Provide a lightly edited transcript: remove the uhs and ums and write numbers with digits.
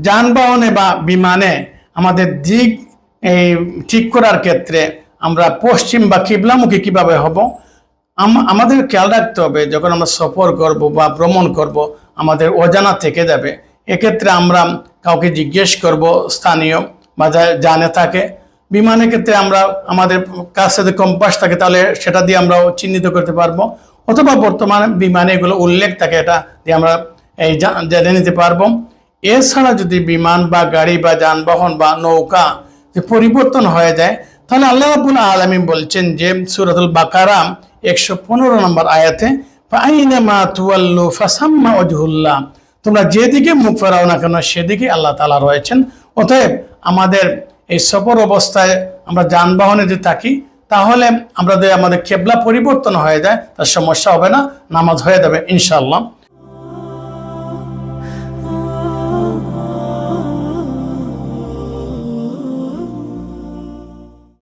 যানবাহনে বা বিমানে আমাদের দিক এই ঠিক করার ক্ষেত্রে আমরা পশ্চিম বা কিবলামুখী কিভাবে হব, আমাদের খেয়াল রাখতে হবে। যখন আমরা সফর করব বা ভ্রমণ করব, আমাদের অজানা থেকে যাবে। এক্ষেত্রে আমরা কাউকে জিজ্ঞেস করব, স্থানীয় বা জানে থাকে। বিমানের ক্ষেত্রে আমরা আমাদের কাছে যদি কম্পাস থাকে তাহলে সেটা দিয়ে আমরাও চিহ্নিত করতে পারবো, অথবা বর্তমানে বিমানে এগুলো উল্লেখ থাকে, এটা দিয়ে আমরা এই জেনে নিতে পারবো। এছাড়া যদি বিমান বা গাড়ি বা যানবাহন বা নৌকা যে পরিবর্তন হয়ে যায়, তাহলে আল্লাহ রাব্বুল আলামিন বলছেন যে সূরাতুল বাকারা 115 নম্বর আয়াতে, ফাআইনামা তুওয়াল্লু ফাসাম্মা ওয়াজহুল্লাহ, তোমরা যেদিকে মুখ ফেরাও না কেন সেদিকে আল্লাহ তাআলা রয়েছেন। অতএব আমাদের এই সফর অবস্থায় আমরা যানবাহনে যদি থাকি, তাহলে আমাদের কিবলা পরিবর্তন হয়ে যায়, তার সমস্যা হবে না, নামাজ হয়ে যাবে ইনশাআল্লাহ।